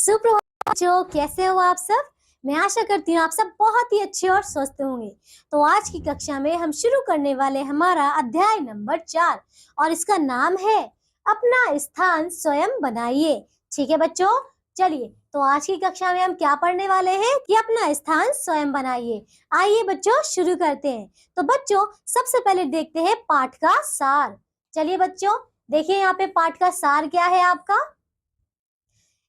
सुप्रभात बच्चों, कैसे हो आप सब। मैं आशा करती हूँ आप सब बहुत ही अच्छे और स्वस्थ होंगे। तो आज की कक्षा में हम शुरू करने वाले हमारा अध्याय नंबर 4 और इसका नाम है अपना स्थान स्वयं बनाइए। ठीक है बच्चों, चलिए तो आज की कक्षा में हम क्या पढ़ने वाले हैं कि अपना स्थान स्वयं बनाइए। आइए बच्चों शुरू करते हैं। तो बच्चों सबसे पहले देखते हैं पाठ का सार। चलिए बच्चों देखिए यहाँ पे पाठ का सार क्या है आपका।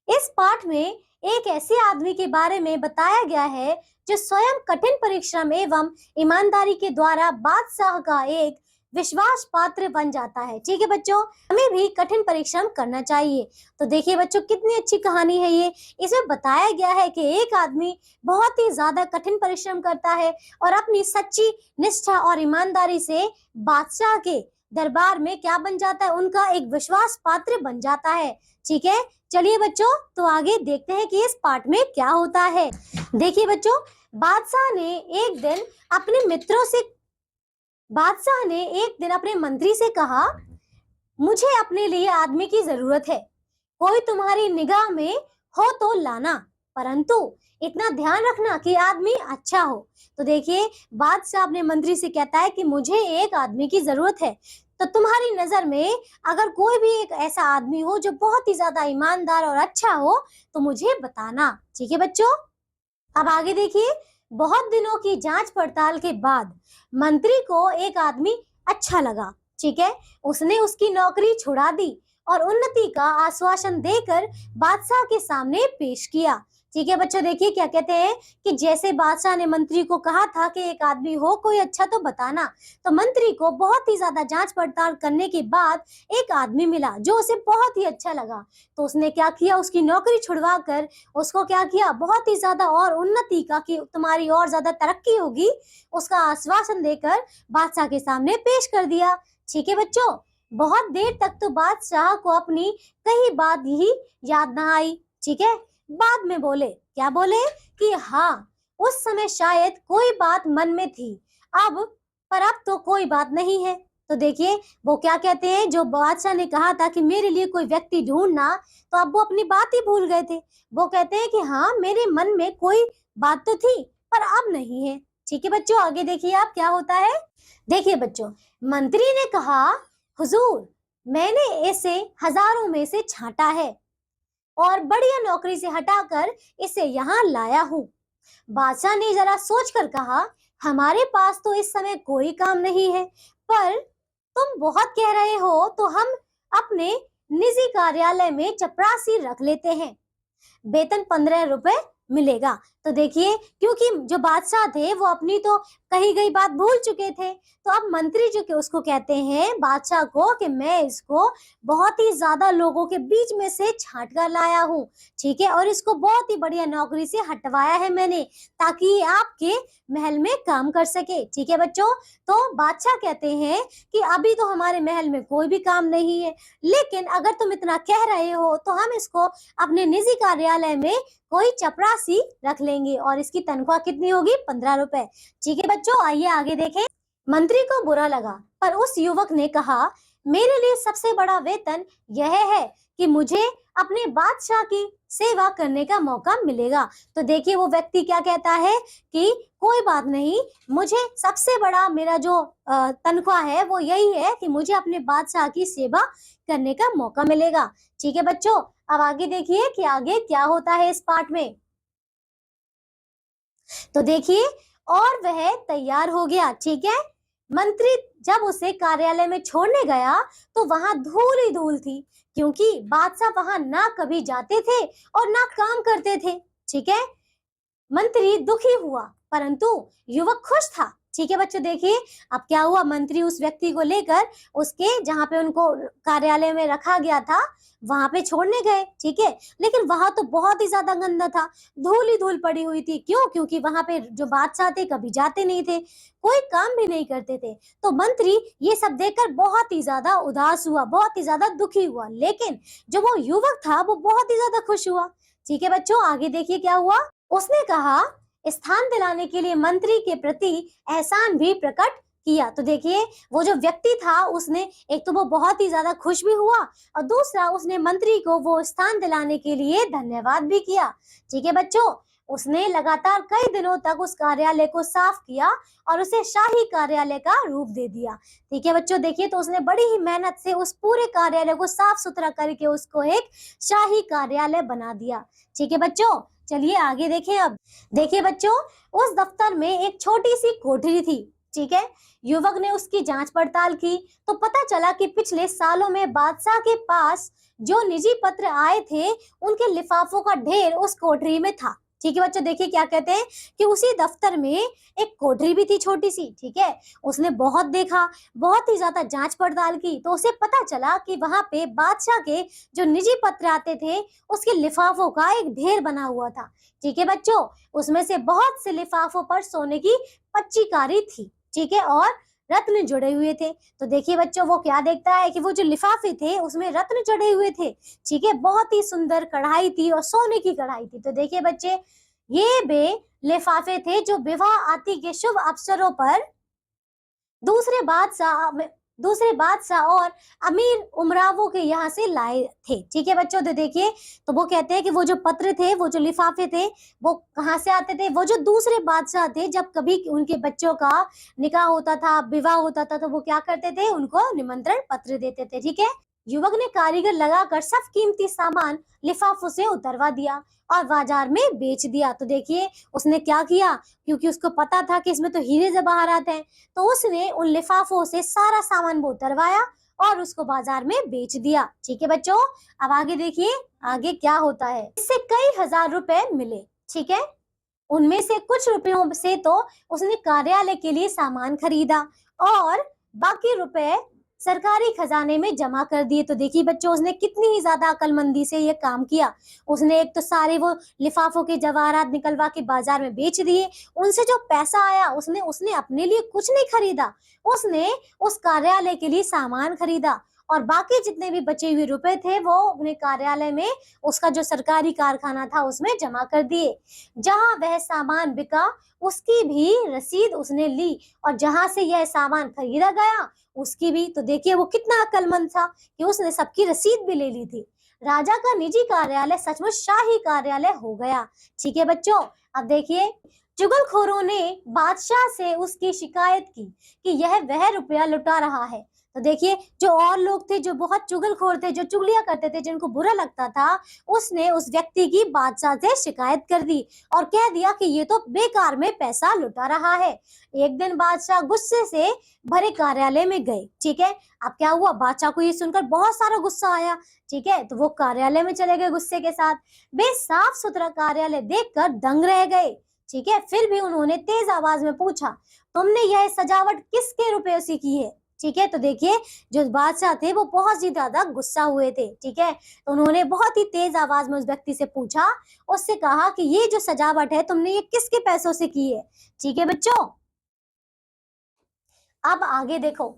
इस पाठ में एक ऐसे आदमी के बारे में बताया गया है जो स्वयं कठिन परिश्रम एवं ईमानदारी के द्वारा बादशाह का एक विश्वास पात्र बन जाता है। ठीक है बच्चों, हमें भी कठिन परिश्रम करना चाहिए। तो देखिए बच्चों कितनी अच्छी कहानी है ये। इसमें बताया गया है कि एक आदमी बहुत ही ज्यादा कठिन परिश्रम करता है और अपनी सच्ची निष्ठा और ईमानदारी से बादशाह के दरबार में क्या बन जाता है, उनका एक विश्वास पात्र बन जाता है। ठीक है, चलिए बच्चों तो आगे देखते हैं कि इस पाठ में क्या होता है। देखिए बच्चों, बादशाह ने एक दिन अपने मंत्री से कहा, मुझे अपने लिए आदमी की जरूरत है, कोई तुम्हारी निगाह में हो तो लाना, परंतु इतना ध्यान रखना कि आदमी अच्छा हो। तो देखिए बादशाह अपने मंत्री से कहता है कि मुझे एक आदमी की जरूरत है, तो तुम्हारी नजर में अगर कोई भी एक ऐसा आदमी हो जो बहुत ही ज्यादा ईमानदार और अच्छा हो तो मुझे बताना। ठीक है बच्चों, अब आगे देखिए। बहुत दिनों की जांच पड़ताल के बाद मंत्री को एक आदमी अच्छा लगा। ठीक है, उसने उसकी नौकरी छुड़ा दी और उन्नति का आश्वासन देकर बादशाह के सामने पेश किया। ठीक है बच्चों, देखिए क्या कहते हैं कि जैसे बादशाह ने मंत्री को कहा था कि एक आदमी हो कोई अच्छा तो बताना, तो मंत्री को बहुत ही ज्यादा जांच पड़ताल करने के बाद एक आदमी मिला जो उसे बहुत ही अच्छा लगा। तो उसने क्या किया, उसकी नौकरी छुड़वा कर उसको क्या किया, बहुत ही ज्यादा और उन्नति का कि तुम्हारी और ज्यादा तरक्की होगी उसका आश्वासन देकर बादशाह के सामने पेश कर दिया। ठीक है बच्चों, बहुत देर तक तो बादशाह को अपनी कही बात ही याद ना आई। ठीक है, बाद में बोले, क्या बोले कि हाँ उस समय शायद कोई बात मन में थी, पर अब तो कोई बात नहीं है। तो देखिए वो क्या कहते हैं, जो बादशाह ने कहा था कि मेरे लिए कोई व्यक्ति ढूंढना, तो अब वो अपनी बात ही भूल गए थे। वो कहते हैं कि हाँ मेरे मन में कोई बात तो थी पर अब नहीं है। ठीक है बच्चों, आगे देखिए आप क्या होता है। देखिए बच्चों, मंत्री ने कहा, हुजूर मैंने इसे हजारों में से छांटा है और बढ़िया नौकरी से हटाकर इसे यहाँ लाया हूँ। बादशाह ने जरा सोचकर कहा, हमारे पास तो इस समय कोई काम नहीं है, पर तुम बहुत कह रहे हो तो हम अपने निजी कार्यालय में चपरासी रख लेते हैं, वेतन 15 रुपए मिलेगा। तो देखिए क्योंकि जो बादशाह थे वो अपनी तो कही गई बात भूल चुके थे, तो अब मंत्री जो कि उसको कहते हैं बादशाह को कि मैं इसको बहुत ही ज्यादा लोगों के बीच में से छांट कर लाया हूँ। ठीक है, और इसको बहुत ही बढ़िया नौकरी से हटवाया है मैंने, ताकि ये आपके महल में काम कर सके। ठीक है बच्चों, तो बादशाह कहते हैं कि अभी तो हमारे महल में कोई भी काम नहीं है, लेकिन अगर तुम इतना कह रहे हो तो हम इसको अपने निजी कार्यालय में कोई चपरासी रख लेंगे और इसकी तनख्वाह कितनी होगी, 15 रुपए। ठीक है बच्चों, आइए आगे देखें। मंत्री को बुरा लगा, पर उस युवक ने कहा, मेरे लिए सबसे बड़ा वेतन यह है कि मुझे अपने बादशाह की सेवा करने का मौका मिलेगा। तो देखिए वो व्यक्ति क्या कहता है कि कोई बात नहीं, मुझे सबसे बड़ा मेरा जो तनख्वाह है वो यही है कि मुझे अपने बादशाह की सेवा करने का मौका मिलेगा। ठीक है बच्चों, अब आगे देखिए कि आगे क्या होता है इस पाठ में। तो देखिए, और वह तैयार हो गया। ठीक है, मंत्री जब उसे कार्यालय में छोड़ने गया तो वहां धूल ही धूल थी, क्योंकि बादशाह वहां ना कभी जाते थे और ना काम करते थे। ठीक है, मंत्री दुखी हुआ परंतु युवक खुश था। ठीक है बच्चों, देखिए अब क्या हुआ, मंत्री उस व्यक्ति को लेकर उसके जहाँ पे उनको कार्यालय में रखा गया था वहां पे छोड़ने गए। ठीक है, लेकिन वहां तो बहुत ही ज्यादा गंदा था, धूल ही धूल पड़ी हुई थी। क्यों? क्योंकि वहां पे जो बादशाह थे कभी जाते नहीं थे, कोई काम भी नहीं करते थे। तो मंत्री ये सब देखकर बहुत ही ज्यादा उदास हुआ, बहुत ही ज्यादा दुखी हुआ, लेकिन जो वो युवक था वो बहुत ही ज्यादा खुश हुआ। ठीक है बच्चों, आगे देखिए क्या हुआ। उसने कहा, स्थान दिलाने के लिए मंत्री के प्रति एहसान भी प्रकट किया। तो देखिए वो जो व्यक्ति था उसने एक तो वो बहुत ही ज्यादा खुश भी हुआ और दूसरा उसने मंत्री को वो स्थान दिलाने के लिए धन्यवाद भी किया। ठीक है बच्चों, उसने लगातार कई दिनों तक उस कार्यालय को साफ किया और उसे शाही कार्यालय का रूप दे दिया। ठीक है बच्चों, देखिए तो उसने बड़ी ही मेहनत से उस पूरे कार्यालय को साफ सुथरा करके उसको एक शाही कार्यालय बना दिया। ठीक है बच्चों, चलिए आगे देखें अब। देखिए बच्चों, उस दफ्तर में एक छोटी सी कोठरी थी। ठीक है, युवक ने उसकी जांच पड़ताल की तो पता चला कि पिछले सालों में बादशाह के पास जो निजी पत्र आए थे उनके लिफाफों का ढेर उस कोठरी में था। ठीक है बच्चों, देखिए क्या कहते हैं कि उसी दफ्तर में एक कोठरी भी थी छोटी सी। ठीक है, उसने बहुत देखा, बहुत ही ज्यादा जांच पड़ताल की तो उसे पता चला कि वहां पे बादशाह के जो निजी पत्र आते थे उसके लिफाफों का एक ढेर बना हुआ था। ठीक है बच्चों, उसमें से बहुत से लिफाफों पर सोने की पच्चीकारी थी। ठीक है, और रत्न जुड़े हुए थे। तो देखिए बच्चों, वो क्या देखता है कि वो जो लिफाफे थे उसमें रत्न जड़े हुए थे। ठीक है, बहुत ही सुंदर कढ़ाई थी और सोने की कढ़ाई थी। तो देखिए बच्चे, ये वे लिफाफे थे जो विवाह आदि के शुभ अवसरों पर दूसरे बादशाह दूसरे बादशाह और अमीर उमरावों के यहाँ से लाए थे। ठीक है बच्चों, तो देखिए तो वो कहते हैं कि वो जो पत्र थे, वो जो लिफाफे थे, वो कहाँ से आते थे? वो जो दूसरे बादशाह थे, जब कभी उनके बच्चों का निकाह होता था, विवाह होता था, तो वो क्या करते थे? उनको निमंत्रण पत्र देते थे। ठीक है, युवक ने कारीगर लगाकर सब कीमती सामान लिफाफों से उतरवा दिया और बाजार में बेच दिया। तो देखिए उसने क्या किया, क्योंकि उसको पता था कि इसमें तो हीरे जवाहरात हैं, तो उसने उन लिफाफों से सारा सामान वो उतरवाया और उसको बाजार में बेच दिया। ठीक है बच्चों, अब आगे देखिए आगे क्या होता है। इससे कई हजार रुपए मिले। ठीक है, उनमें से कुछ रुपयों से तो उसने कार्यालय के लिए सामान खरीदा और बाकी रुपए सरकारी खजाने में जमा कर दिए। तो देखिए बच्चों, उसने कितनी ही ज्यादा अकलमंदी से ये काम किया। उसने एक तो सारे वो लिफाफों के जवाहरात निकलवा के बाजार में बेच दिए। उनसे जो पैसा आया उसने उसने अपने लिए कुछ नहीं खरीदा, उसने उस कार्यालय के लिए सामान खरीदा और बाकी जितने भी बचे हुए रुपए थे वो अपने कार्यालय में उसका जो सरकारी कारखाना था उसमें जमा कर दिए। जहां वह सामान बिका उसकी भी रसीद उसने ली और जहां से यह सामान खरीदा गया उसकी भी। तो देखिए वो कितना अक्लमंद था कि उसने सबकी रसीद भी ले ली थी। राजा का निजी कार्यालय सचमुच शाही कार्यालय हो गया। ठीक है बच्चों, अब देखिए चुगलखोरों ने बादशाह से उसकी शिकायत की कि यह वह रुपया लुटा रहा है। तो देखिए जो और लोग थे जो बहुत चुगलखोर थे, जो चुगलियां करते थे, जिनको बुरा लगता था, उसने उस व्यक्ति की बादशाह से शिकायत कर दी और कह दिया कि ये तो बेकार में पैसा लुटा रहा है। एक दिन बादशाह गुस्से से भरे कार्यालय में गए। ठीक है, अब क्या हुआ, बादशाह को ये सुनकर बहुत सारा गुस्सा आया। ठीक है, तो वो कार्यालय में चले गए गुस्से के साथ। वे साफ सुथरा कार्यालय देखकर दंग रह गए। ठीक है, फिर भी उन्होंने तेज आवाज में पूछा, तुमने यह सजावट किसके रुपए से की है? ठीक है, तो देखिए जो बादशाह थे वो बहुत ही ज्यादा गुस्सा हुए थे। ठीक है, तो उन्होंने बहुत ही तेज आवाज में उस व्यक्ति से पूछा, उससे कहा कि ये जो सजावट है तुमने ये किसके पैसों से की है? ठीक है बच्चों, अब आगे देखो।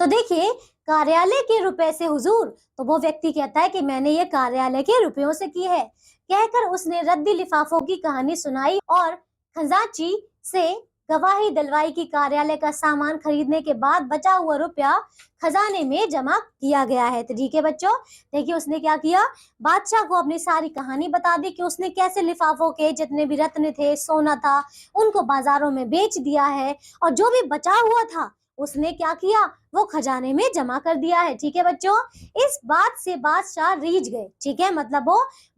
तो देखिए कार्यालय के रुपए से हुजूर, तो वो व्यक्ति कहता है कि मैंने ये कार्यालय के रुपयों से की है। कहकर उसने रद्दी लिफाफों की कहानी सुनाई और खजांची से गवाही दिलवाई कि कार्यालय का सामान खरीदने के बाद बचा हुआ रुपया खजाने में जमा किया गया है। तो ठीक है बच्चों, देखिए उसने क्या किया, बादशाह को अपनी सारी कहानी बता दी कि उसने कैसे लिफाफों के जितने भी रत्न थे, सोना था, उनको बाजारों में बेच दिया है और जो भी बचा हुआ था उसने क्या किया, वो खजाने में जमा कर दिया है। ठीक है बच्चों, इस बात से बादशाह रीझ गए। ठीक है, मतलब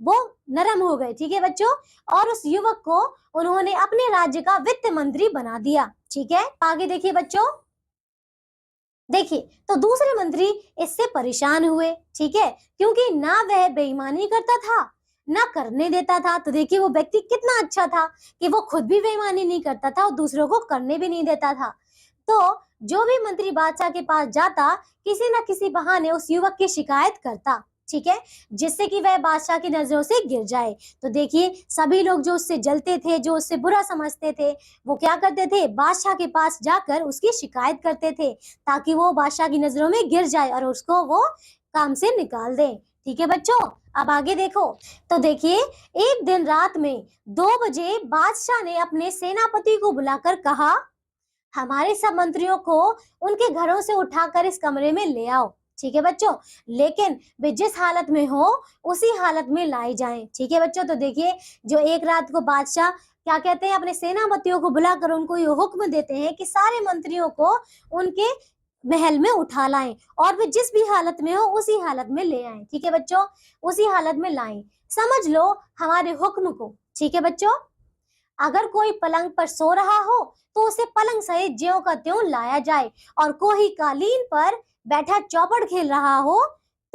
वो नरम हो गए। ठीक है बच्चों, और उस युवक को उन्होंने अपने राज्य का वित्त मंत्री बना दिया। ठीक है, आगे देखिए बच्चों। देखिए तो दूसरे मंत्री इससे परेशान हुए। ठीक है, क्योंकि ना वह बेईमानी करता था ना करने देता था। तो देखिए वो व्यक्ति कितना अच्छा था कि वो खुद भी बेईमानी नहीं करता था और दूसरों को करने भी नहीं देता था। तो जो भी मंत्री बादशाह के पास जाता किसी ना किसी बहाने उस युवक की शिकायत करता। ठीक है, जिससे कि वह बादशाह की नजरों से गिर जाए। तो देखिए सभी लोग जो उससे जलते थे, जो उससे बुरा समझते थे, वो क्या करते थे, बादशाह के पास जाकर उसकी शिकायत करते थे ताकि वो बादशाह की नजरों में गिर जाए और उसको वो काम से निकाल दे। ठीक है बच्चों, अब आगे देखो। तो देखिए एक दिन रात में 2 बजे बादशाह ने अपने सेनापति को बुलाकर कहा, हमारे सब मंत्रियों को उनके घरों से उठाकर इस कमरे में ले आओ। ठीक है बच्चों, लेकिन वे जिस हालत में हो उसी हालत में लाई जाएं। ठीक है बच्चों, तो देखिए जो एक रात को बादशाह क्या कहते हैं, अपने सेनापतियों को बुलाकर उनको ये हुक्म देते हैं कि सारे मंत्रियों को उनके महल में उठा लाएं और वे जिस भी हालत में हो उसी हालत में ले आएं। ठीक है बच्चों, उसी हालत में लाएं। समझ लो हमारे हुक्म को। ठीक है बच्चों, अगर कोई पलंग पर सो रहा हो तो उसे पलंग सहित ज्यों का त्यों लाया जाए, और कोई कालीन पर बैठा चौपड़ खेल रहा हो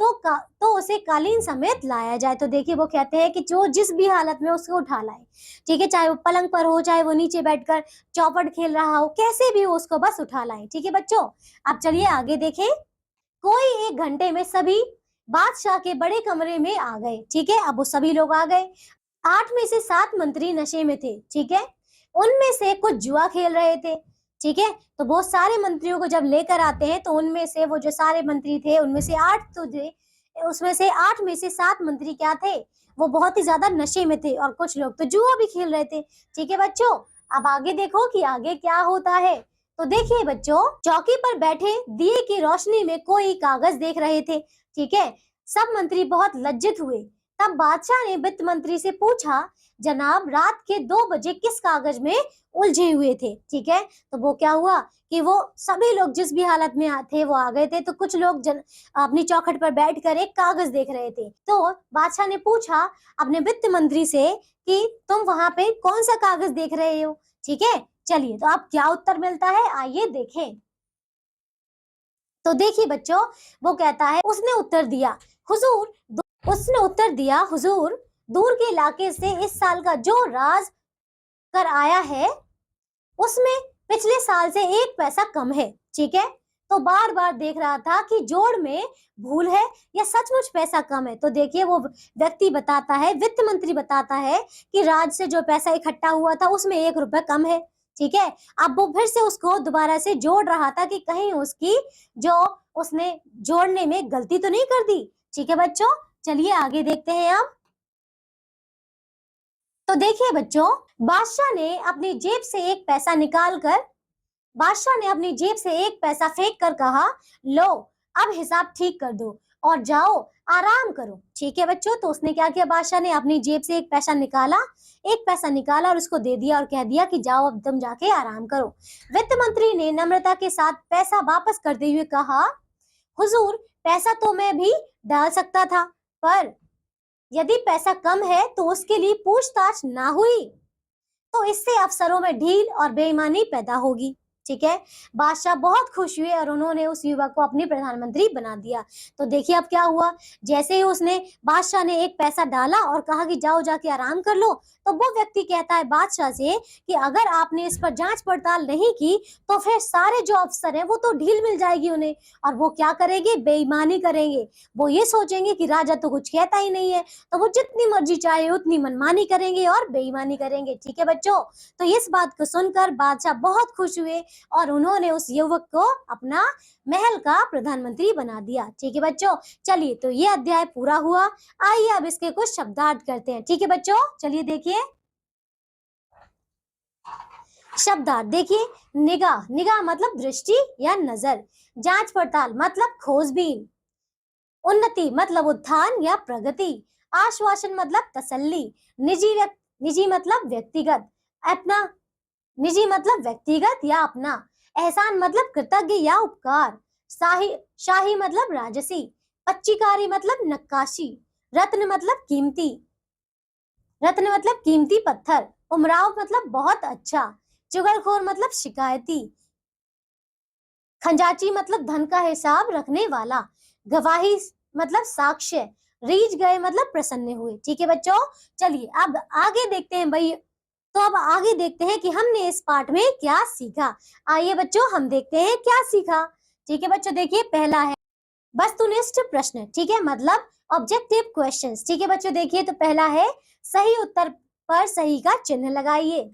तो उसे कालीन समेत लाया जाए। तो देखिए वो कहते हैं कि जो जिस भी हालत में उसको उठा लाए। ठीक है, चाहे वो पलंग पर हो, चाहे वो नीचे बैठकर चौपड़ खेल रहा हो, कैसे भी हो उसको बस उठा लाए। ठीक है बच्चों, अब चलिए आगे देखें। कोई 1 घंटे में सभी बादशाह के बड़े कमरे में आ गए। ठीक है, अब वो सभी लोग आ गए। 8 में से 7 मंत्री नशे में थे। ठीक है, उनमें से कुछ जुआ खेल रहे थे। ठीक है, तो बहुत सारे मंत्रियों को जब लेकर आते हैं तो उनमें से वो जो सारे मंत्री थे उनमें से 8 तो थे, उसमें से 8 में से 7 मंत्री क्या थे, वो बहुत ही ज्यादा नशे में थे और कुछ लोग तो जुआ भी खेल रहे थे। ठीक है बच्चों, अब आगे देखो कि आगे क्या होता है। तो देखिए बच्चों, चौकी पर बैठे दिए की रोशनी में कोई कागज देख रहे थे। ठीक है, सब मंत्री बहुत लज्जित हुए। तब बादशाह ने वित्त मंत्री से पूछा, जनाब रात के 2 बजे किस कागज में उलझे हुए थे। ठीक है, तो वो क्या हुआ कि वो सभी लोग जिस भी हालत में थे वो आ गए थे। तो कुछ लोग अपनी चौखट पर बैठकर एक कागज देख रहे थे। तो बादशाह ने पूछा अपने वित्त मंत्री से कि तुम वहां पे कौन सा कागज देख रहे हो। ठीक है, चलिए तो अब क्या उत्तर मिलता है आइए देखें। तो देखिए बच्चों, वो कहता है उसने उत्तर दिया, हुजूर दूर के इलाके से इस साल का जो राज कर आया है उसमें पिछले साल से 1 पैसा कम है। ठीक है, तो बार बार देख रहा था कि जोड़ में भूल है या सचमुच पैसा कम है। तो देखिए वो व्यक्ति बताता है, वित्त मंत्री बताता है कि राज से जो पैसा इकट्ठा हुआ था उसमें 1 रुपए कम है। ठीक है, अब वो फिर से उसको दोबारा से जोड़ रहा था कि कहीं उसकी जो उसने जोड़ने में गलती तो नहीं कर दी। ठीक है बच्चों, चलिए आगे देखते हैं अब। तो देखिए बच्चों, बादशाह ने अपनी जेब से एक पैसा फेंक कर कहा, लो अब हिसाब ठीक कर दो और जाओ आराम करो। ठीक है बच्चों, तो उसने क्या किया, बादशाह ने अपनी जेब से एक पैसा निकाला और उसको दे दिया और कह दिया कि जाओ अब तुम जाके आराम करो। वित्त मंत्री ने नम्रता के साथ पैसा वापस करते हुए कहा, हुजूर पैसा तो मैं भी डाल सकता था, पर यदि पैसा कम है तो उसके लिए पूछताछ ना हुई तो इससे अफसरों में ढील और बेईमानी पैदा होगी। ठीक है, बादशाह बहुत खुश हुए और उन्होंने उस युवक को अपनी प्रधानमंत्री बना दिया। तो देखिए अब क्या हुआ, जैसे ही उसने बादशाह ने एक पैसा डाला और कहा कि जाओ जाके आराम कर लो, तो वो व्यक्ति कहता है बादशाह से कि अगर आपने इस पर जांच पड़ताल नहीं की तो फिर सारे जो अफसर हैं वो तो ढील मिल जाएगी उन्हें, और वो क्या करेंगे, बेईमानी करेंगे। वो ये सोचेंगे कि राजा तो कुछ कहता ही नहीं है, तो वो जितनी मर्जी चाहे उतनी मनमानी करेंगे और बेईमानी करेंगे। ठीक है बच्चों, तो इस बात को सुनकर बादशाह बहुत खुश हुए और उन्होंने उस युवक को अपना महल का प्रधानमंत्री बना दिया। ठीक है बच्चों, चलिए तो ये अध्याय पूरा हुआ। आइए अब इसके कुछ शब्दार्थ करते हैं। ठीक है बच्चों, चलिए देखिए शब्दार्थ। देखिए, निगाह मतलब दृष्टि या नजर, जांच पड़ताल मतलब खोजबीन, उन्नति मतलब उत्थान या प्रगति, आश्वासन मतलब तसल्ली, निजी मतलब व्यक्तिगत, अपना निजी मतलब व्यक्तिगत या अपना, एहसान मतलब कृतज्ञ या उपकार, शाही मतलब राजसी, पच्चीकारी मतलब नक्काशी, रत्न मतलब कीमती पत्थर, उमराव मतलब बहुत अच्छा, चुगलखोर मतलब शिकायती, खंजाची मतलब धन का हिसाब रखने वाला, गवाही मतलब साक्ष्य, रीझ गए मतलब प्रसन्न हुए। ठीक है बच्चों, चलिए अब आगे देखते हैं भाई। तो अब आगे देखते हैं कि हमने इस पाठ में क्या सीखा। आइए बच्चों हम देखते हैं क्या सीखा। ठीक है बच्चों, देखिए पहला है वस्तुनिष्ठ प्रश्न। ठीक है, मतलब ऑब्जेक्टिव क्वेश्चंस। ठीक है बच्चों, देखिए तो पहला है सही उत्तर पर सही का चिन्ह लगाइए।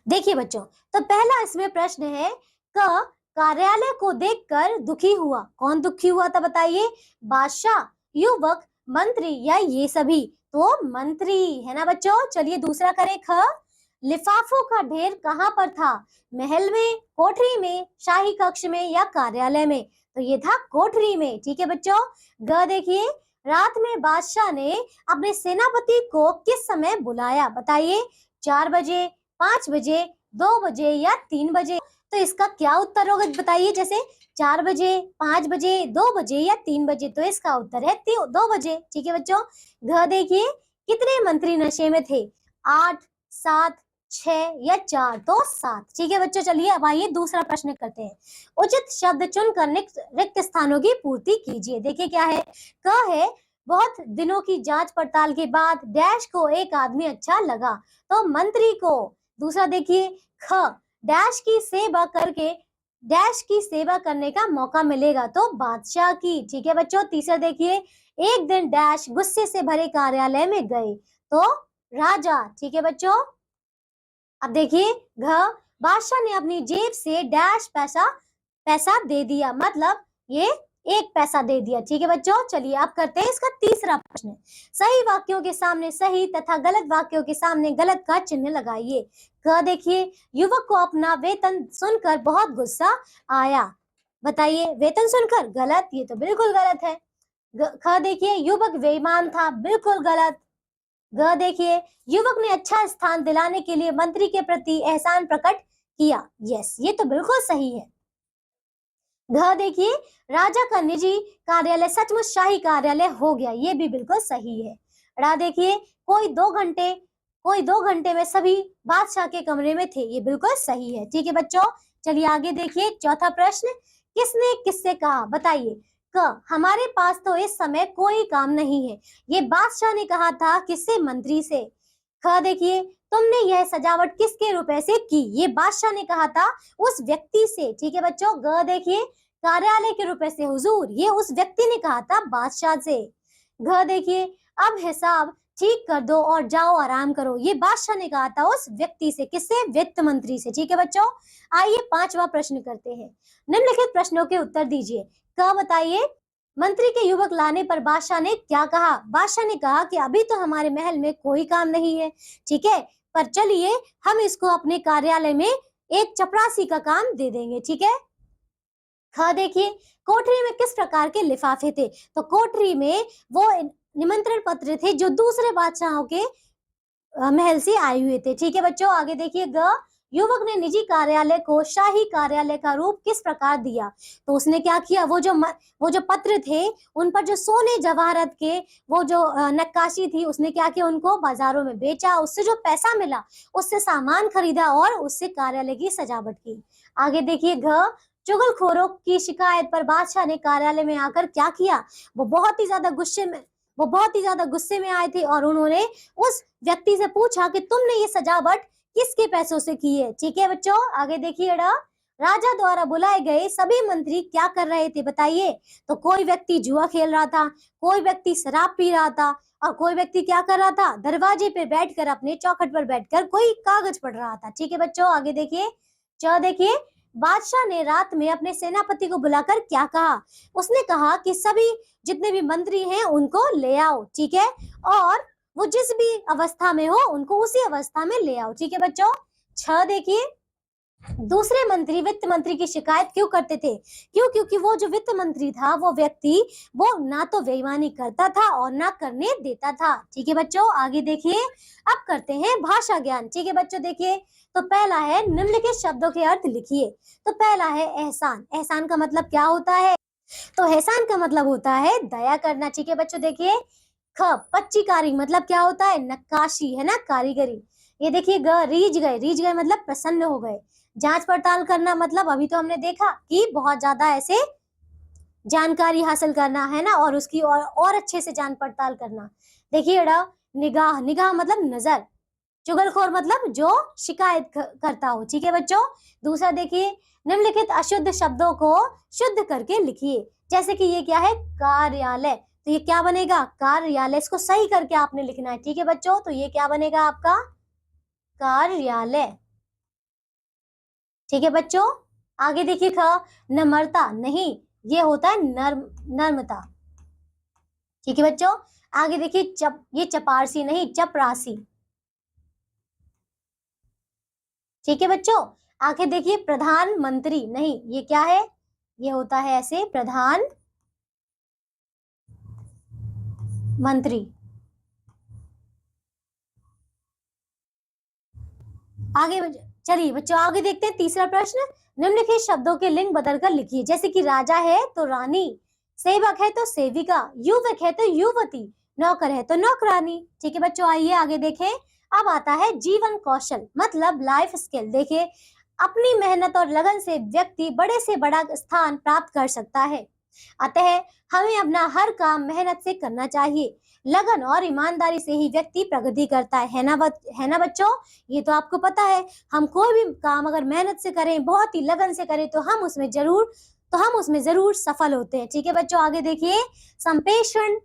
देखिए बच्चों, तो पहला इसमें प्रश्न है, क कार्यालय को देखकर दुखी हुआ। कौन दुखी हुआ था बताइए, बादशाह, युवक, मंत्री या ये सभी। तो मंत्री है ना बच्चों। चलिए दूसरा करें, ख लिफाफों का ढेर कहाँ पर था? महल में, कोठरी में, शाही कक्ष में या कार्यालय में? तो ये था कोठरी में। ठीक है बच्चों। ग देखिए, रात में बादशाह ने अपने सेनापति को किस समय बुलाया? बताइए, 4 बजे, 5 बजे, 2 बजे या 3 बजे? तो इसका क्या उत्तर होगा बताइए। जैसे 4 बजे, 5 बजे, 2 बजे या 3 बजे? तो इसका उत्तर है 2 बजे। ठीक है बच्चों। घ देखिए, कितने मंत्री नशे में थे? 8, 7, 6 या 4? तो 7। ठीक है बच्चों। चलिए अब आइए दूसरा प्रश्न करते हैं। उचित शब्द चुनकर रिक्त स्थानों की पूर्ति कीजिए। देखिए क्या है। क है, बहुत दिनों की जांच पड़ताल के बाद डैश को एक आदमी अच्छा लगा, तो मंत्री को। दूसरा देखिए, ख, डैश की सेवा करके डैश की सेवा करने का मौका मिलेगा, तो बादशाह की। ठीक है बच्चों। तीसरा देखिए, एक दिन डैश गुस्से से भरे कार्यालय में गए, तो राजा। ठीक है बच्चों। अब देखिए, घ, बादशाह ने अपनी जेब से डैश पैसा पैसा दे दिया, मतलब ये 1 पैसा दे दिया। ठीक है बच्चों। चलिए अब करते हैं इसका तीसरा प्रश्न। सही वाक्यों के सामने सही तथा गलत वाक्यों के सामने गलत का चिन्ह लगाइए। क देखिए, युवक को अपना वेतन सुनकर बहुत गुस्सा आया। बताइए, वेतन सुनकर? गलत, ये तो बिल्कुल गलत है। ख देखिए, युवक बेईमान था, बिल्कुल गलत। ग देखिए, युवक ने अच्छा स्थान दिलाने के लिए मंत्री के प्रति एहसान प्रकट किया। यस, ये तो बिल्कुल सही है। घ देखिए, राजा का निजी कार्यालय सचमुच शाही कार्यालय हो गया, ये भी बिल्कुल सही है। ड़ा देखिए, कोई दो घंटे में सभी बादशाह के कमरे में थे, ये बिल्कुल सही है। ठीक है बच्चों। चलिए आगे देखिए, चौथा प्रश्न। किसने किससे कहा? बताइए। क, हमारे पास तो इस समय कोई काम नहीं है, ये बादशाह ने कहा था। किससे? मंत्री से। ख देखिए, तुमने यह सजावट किसके रुपए से की? ये बादशाह ने कहा था उस व्यक्ति से। ठीक है बच्चों। ग देखिए, कार्यालय के रुपए से हुजूर, ये उस व्यक्ति ने कहा था बादशाह से। घ देखिए, अब हिसाब ठीक कर दो और जाओ आराम करो, ये बादशाह ने कहा था उस व्यक्ति से। किससे? वित्त मंत्री से। ठीक है बच्चों। आइए पांचवा प्रश्न करते हैं। निम्नलिखित प्रश्नों के उत्तर दीजिए। क बताइए, मंत्री के युवक लाने पर बादशाह ने क्या कहा? बादशाह ने कहा कि अभी तो हमारे महल में कोई काम नहीं है, ठीक है, पर चलिए हम इसको अपने कार्यालय में एक चपरासी का काम दे देंगे। ठीक है। ख देखिए, कोठरी में किस प्रकार के लिफाफे थे? तो कोठरी में वो निमंत्रण पत्र थे जो दूसरे बादशाहों के महल से आए हुए थे। ठीक है बच्चों। आगे देखिए, ग, युवक ने निजी कार्यालय को शाही कार्यालय का रूप किस प्रकार दिया? तो उसने क्या किया, वो जो पत्र थे उन पर जो सोने जवाहरत के वो जो नक्काशी थी, उसने क्या किया, उनको बाजारों में बेचा, उससे जो पैसा मिला उससे सामान खरीदा और उससे कार्यालय की सजावट की। आगे देखिए, घ, चुगलखोरों की शिकायत पर बादशाह ने कार्यालय में आकर क्या किया? वो बहुत ही ज्यादा गुस्से में आए थे और उन्होंने उस व्यक्ति से पूछा कि तुमने ये सजावट किसके पैसों से की है? ठीक है बच्चों। आगे देखिए, राजा द्वारा बुलाए गए सभी मंत्री क्या कर रहे थे? बताइए। तो कोई व्यक्ति जुआ खेल रहा था, कोई व्यक्ति शराब पी रहा था और कोई व्यक्ति क्या कर रहा था? दरवाजे पे बैठकर, अपने चौखट पर बैठकर कोई कागज पढ़ रहा था। ठीक है बच्चों। आगे देखिए, च देखिए, बादशाह ने रात में अपने सेनापति को बुलाकर क्या कहा? उसने कहा कि सभी जितने भी मंत्री हैं उनको ले आओ। ठीक है। और वो जिस भी अवस्था में हो उनको उसी अवस्था में ले आओ। ठीक है बच्चों। छ देखिए, दूसरे मंत्री वित्त मंत्री की शिकायत क्यों करते थे? क्योंकि वो जो वित्त मंत्री था, वो व्यक्ति, वो ना तो बेईमानी करता था और ना करने देता था। ठीक है बच्चों। आगे देखिए, अब करते हैं भाषा ज्ञान। ठीक है बच्चों। देखिए, तो पहला है निम्नलिखित शब्दों के अर्थ लिखिए। तो पहला है एहसान। एहसान का मतलब क्या होता है? तो एहसान का मतलब होता है दया करना। ठीक है बच्चों। देखिए, ख, पच्चीकारी मतलब क्या होता है? नक्काशी, है ना, कारीगरी। ये देखिए, ग, रीझ गए मतलब प्रसन्न हो गए। जांच पड़ताल करना मतलब अभी तो हमने देखा कि बहुत ज्यादा ऐसे जानकारी हासिल करना, है ना, और उसकी और अच्छे से जांच पड़ताल करना। देखिए, निगाह, निगाह मतलब नजर। चुगलखोर मतलब जो शिकायत करता हो। ठीक है बच्चों। दूसरा देखिए, निम्नलिखित अशुद्ध शब्दों को शुद्ध करके लिखिए। जैसे कि ये क्या है? कार्यालय। तो ये क्या बनेगा? कार्यालय। इसको सही करके आपने लिखना है। ठीक है बच्चों। तो ये क्या बनेगा आपका? कार्यालय। ठीक है बच्चों। आगे देखिए, ख, नम्रता नहीं, ये होता है नर्मता। ठीक है बच्चों। आगे देखिए, ये चपारसी नहीं, चपरासी। ठीक है बच्चों, आगे देखिए प्रधानमंत्री नहीं, ये क्या है, ये होता है ऐसे प्रधान मंत्री। आगे चलिए बच्चों आगे देखते हैं तीसरा प्रश्न। निम्नलिखित शब्दों के लिंग बदलकर लिखिए, जैसे कि राजा है तो रानी, सेवक है तो सेविका, युवक है तो युवती, नौकर है तो नौकरानी। ठीक है बच्चों, आइए आगे देखें। अब आता है जीवन कौशल मतलब लाइफ स्किल। देखिए, अपनी मेहनत और लगन से व्यक्ति बड़े से बड़ा स्थान प्राप्त कर सकता है, अतः हमें अपना हर काम मेहनत से करना चाहिए। लगन और ईमानदारी से ही व्यक्ति प्रगति करता है ना बच्चों? ये तो आपको पता है, हम कोई भी काम अगर मेहनत से करें, बहुत ही लगन से करें तो हम उसमें जरूर सफल होते हैं। ठीक है बच्चों, आगे देखिए। संप्रेषण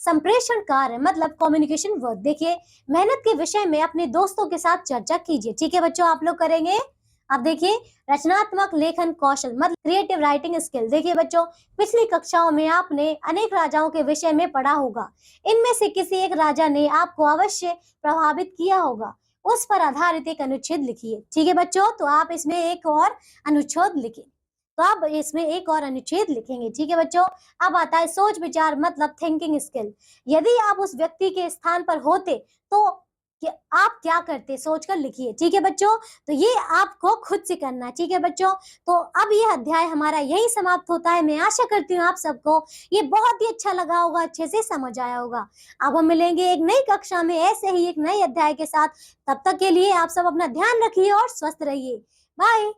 संप्रेषण कार्य मतलब कम्युनिकेशन वर्क। देखिए, मेहनत के विषय में अपने दोस्तों के साथ चर्चा कीजिए। ठीक है बच्चों, आप लोग करेंगे। अब देखिए, रचनात्मक लेखन कौशल मतलब क्रिएटिव राइटिंग स्किल। देखिए बच्चों, पिछली कक्षाओं में आपने अनेक राजाओं के विषय में पढ़ा होगा, इनमें से किसी एक राजा ने आपको अवश्य प्रभावित किया होगा, उस पर आधारित एक अनुच्छेद लिखिए। ठीक है बच्चों, तो आप इसमें एक और अनुच्छेद लिखिए, तो आप इसमें एक और अनुच्छेद लिखेंगे। ठीक है बच्चों, अब आता है सोच विचार मतलब थिंकिंग स्किल। यदि आप उस व्यक्ति के स्थान पर होते तो आप क्या करते, सोचकर लिखिए। ठीक है बच्चों, तो ये आपको खुद से करना है। ठीक है बच्चों, तो अब ये अध्याय हमारा यही समाप्त होता है। मैं आशा करती हूँ आप सबको ये बहुत ही अच्छा लगा होगा, अच्छे से समझ आया होगा। अब हम मिलेंगे एक नई कक्षा में ऐसे ही एक नए अध्याय के साथ। तब तक के लिए आप सब अपना ध्यान रखिए और स्वस्थ रहिए। बाय।